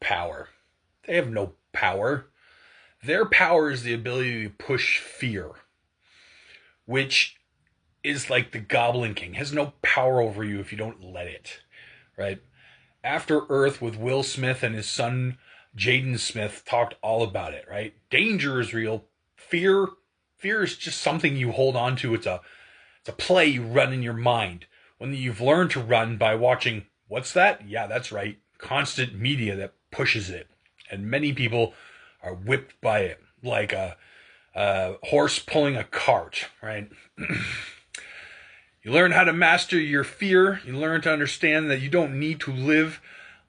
power. They have no power. Their power is the ability to push fear, which is like the Goblin King. It has no power over you if you don't let it, right? After Earth with Will Smith and his son Jaden Smith talked all about it, right? Danger is real. Fear is just something you hold on to. It's a play you run in your mind. When you've learned to run by watching, what's that? Yeah, that's right. Constant media that pushes it. And many people are whipped by it like a horse pulling a cart, right? You learn how to master your fear. You learn to understand that you don't need to live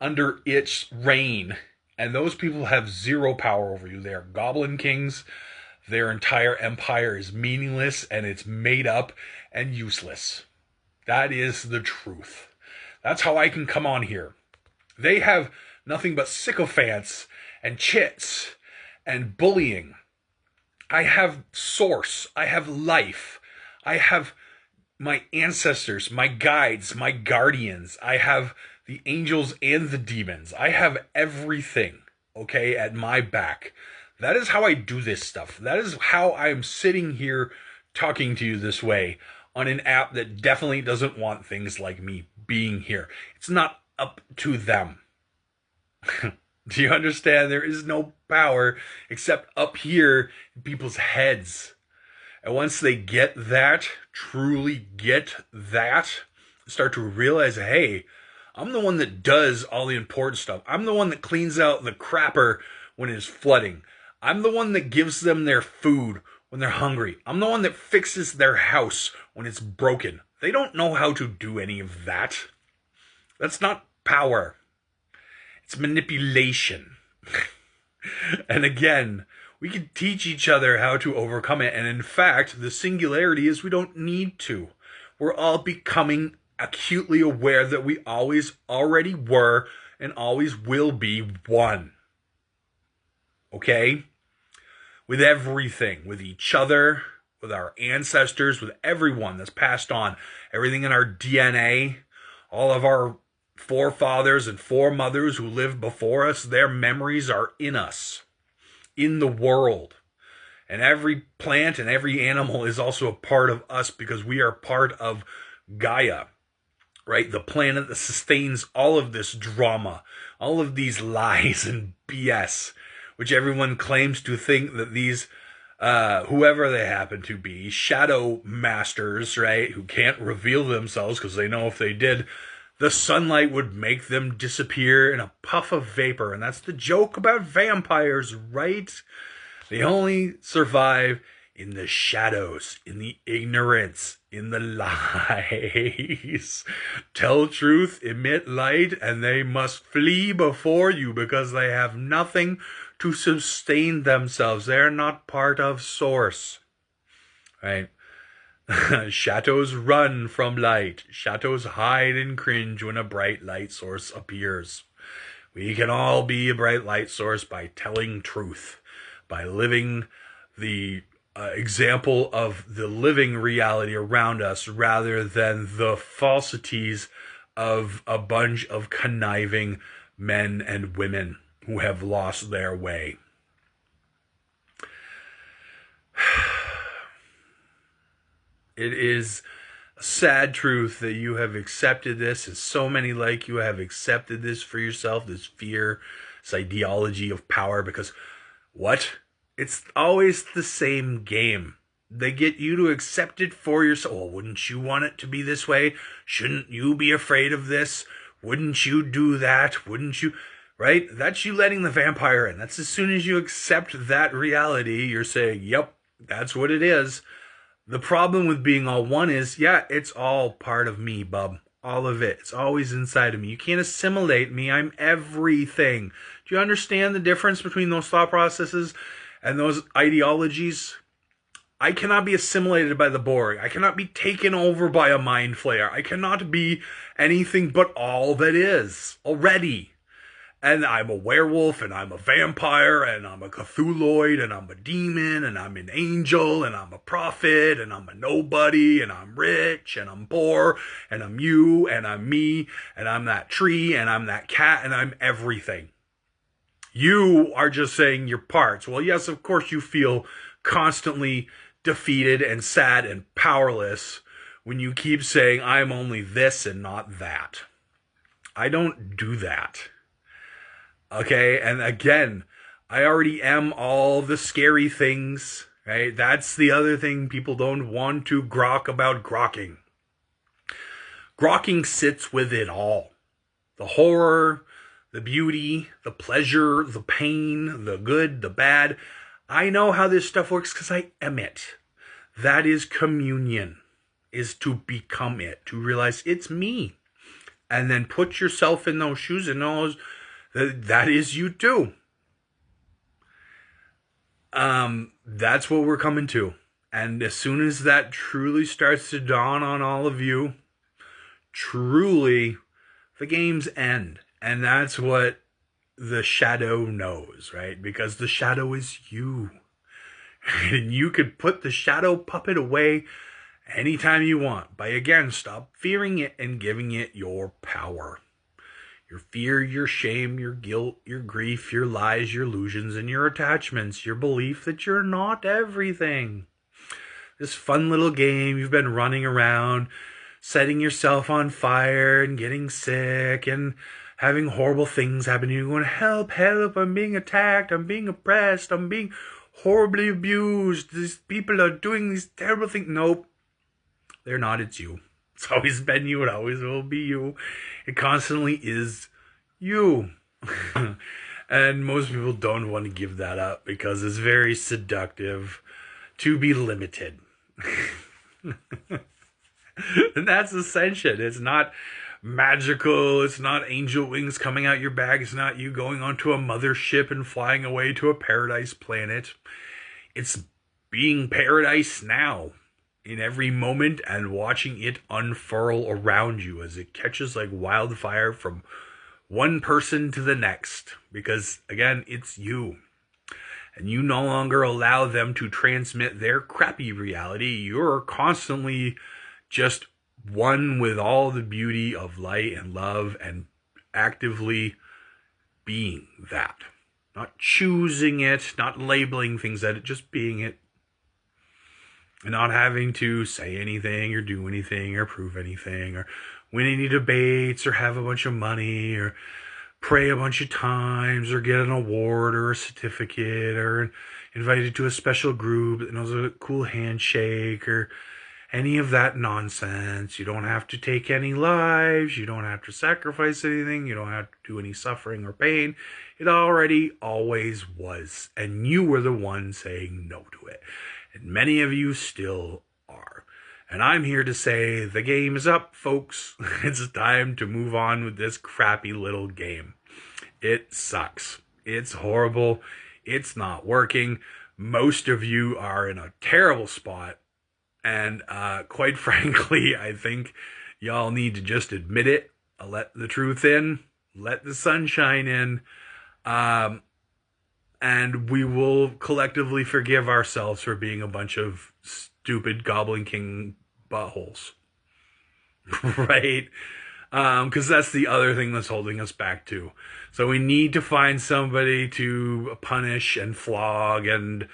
under its reign. And those people have zero power over you. They are goblin kings. Their entire empire is meaningless and it's made up and useless. That is the truth. That's how I can come on here. They have nothing but sycophants and chits and bullying. I have source. I have life. I have my ancestors, my guides, my guardians. I have the angels and the demons. I have everything, okay, at my back. That is how I do this stuff. That is how I'm sitting here talking to you this way on an app that definitely doesn't want things like me being here. It's not up to them. Do you understand? There is no power except up here in people's heads. And once they get that, truly get that, start to realize, hey, I'm the one that does all the important stuff. I'm the one that cleans out the crapper when it's flooding. I'm the one that gives them their food when they're hungry. I'm the one that fixes their house when it's broken. They don't know how to do any of that. That's not power. It's manipulation. And again, we can teach each other how to overcome it. And in fact, the singularity is we don't need to. We're all becoming acutely aware that we always already were and always will be one. Okay? With everything, with each other, with our ancestors, with everyone that's passed on, everything in our DNA, all of our forefathers and foremothers who lived before us, their memories are in us, in the world. And every plant and every animal is also a part of us because we are part of Gaia, right? The planet that sustains all of this drama, all of these lies and BS, which everyone claims to think that these, whoever they happen to be, shadow masters, right, who can't reveal themselves because they know if they did, the sunlight would make them disappear in a puff of vapor. And that's the joke about vampires, right? They only survive in the shadows, in the ignorance, in the lies. Tell truth, emit light, and they must flee before you because they have nothing to sustain themselves. They're not part of source, right? Shadows run from light. Shadows hide and cringe when a bright light source appears. We can all be a bright light source by telling truth, by living the example of the living reality around us rather than the falsities of a bunch of conniving men and women who have lost their way. It is a sad truth that you have accepted this, and so many like you have accepted this for yourself, this fear, this ideology of power, because what? It's always the same game. They get you to accept it for yourself. Well, wouldn't you want it to be this way? Shouldn't you be afraid of this? Wouldn't you do that? Wouldn't you? Right? That's you letting the vampire in. That's as soon as you accept that reality, you're saying, yep, that's what it is. The problem with being all one is, yeah, it's all part of me, bub. All of it. It's always inside of me. You can't assimilate me. I'm everything. Do you understand the difference between those thought processes and those ideologies? I cannot be assimilated by the Borg. I cannot be taken over by a mind flayer. I cannot be anything but all that is already. And I'm a werewolf, and I'm a vampire, and I'm a Cthulhuoid, and I'm a demon, and I'm an angel, and I'm a prophet, and I'm a nobody, and I'm rich, and I'm poor, and I'm you, and I'm me, and I'm that tree, and I'm that cat, and I'm everything. You are just saying your parts. Well, yes, of course you feel constantly defeated and sad and powerless when you keep saying, I'm only this and not that. I don't do that. Okay, and again, I already am all the scary things, right? That's the other thing people don't want to grok about grokking. Grokking sits with it all. The horror, the beauty, the pleasure, the pain, the good, the bad. I know how this stuff works because I am it. That is communion, is to become it, to realize it's me. And then put yourself in those shoes and know that is you too. That's what we're coming to. And as soon as that truly starts to dawn on all of you, truly, the games end. And that's what the shadow knows, right? Because the shadow is you. And you could put the shadow puppet away anytime you want by, again, stop fearing it and giving it your power. Your fear, your shame, your guilt, your grief, your lies, your illusions, and your attachments, your belief that you're not everything. This fun little game you've been running around, setting yourself on fire and getting sick and having horrible things happen to you, going, help, help, I'm being attacked, I'm being oppressed, I'm being horribly abused, these people are doing these terrible things. Nope, they're not, it's you. It's always been you, it always will be you. It constantly is you. And most people don't want to give that up because it's very seductive to be limited. And that's ascension. It's not magical. It's not angel wings coming out your bag. It's not you going onto a mothership and flying away to a paradise planet. It's being paradise now in every moment and watching it unfurl around you as it catches like wildfire from one person to the next. Because, again, it's you. And you no longer allow them to transmit their crappy reality. You're constantly just one with all the beauty of light and love and actively being that. Not choosing it, not labeling things at it, just being it. And not having to say anything or do anything or prove anything or win any debates or have a bunch of money or pray a bunch of times or get an award or a certificate or invited to a special group that knows a cool handshake or any of that nonsense. You don't have to take any lives. You don't have to sacrifice anything. You don't have to do any suffering or pain. It already always was. And you were the one saying no to it. And many of you still are. And I'm here to say the game is up, folks. It's time to move on with this crappy little game. It sucks. It's horrible. It's not working. Most of you are in a terrible spot. And quite frankly, I think y'all need to just admit it. Let the truth in. Let the sunshine in. And we will collectively forgive ourselves for being a bunch of stupid Goblin King buttholes. Right? Because that's the other thing that's holding us back too. So we need to find somebody to punish and flog and,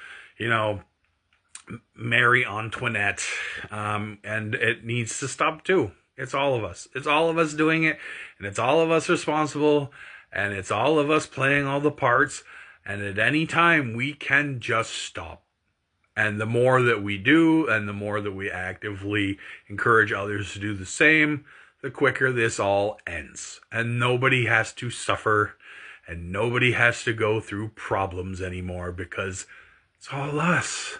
Mary Antoinette. And it needs to stop too. It's all of us. It's all of us doing it. And it's all of us responsible. And it's all of us playing all the parts. And at any time, we can just stop. And the more that we do, and the more that we actively encourage others to do the same, the quicker this all ends. And nobody has to suffer, and nobody has to go through problems anymore, because it's all us.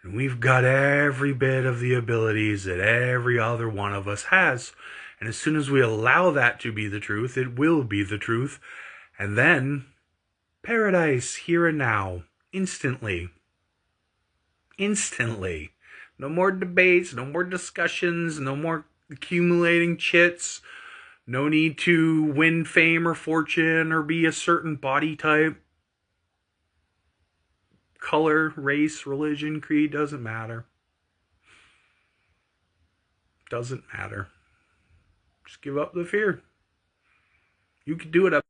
And we've got every bit of the abilities that every other one of us has. And as soon as we allow that to be the truth, it will be the truth. And then paradise, here and now, instantly. Instantly. No more debates, no more discussions, no more accumulating chits. No need to win fame or fortune or be a certain body type. Color, race, religion, creed, doesn't matter. Doesn't matter. Just give up the fear. You can do it.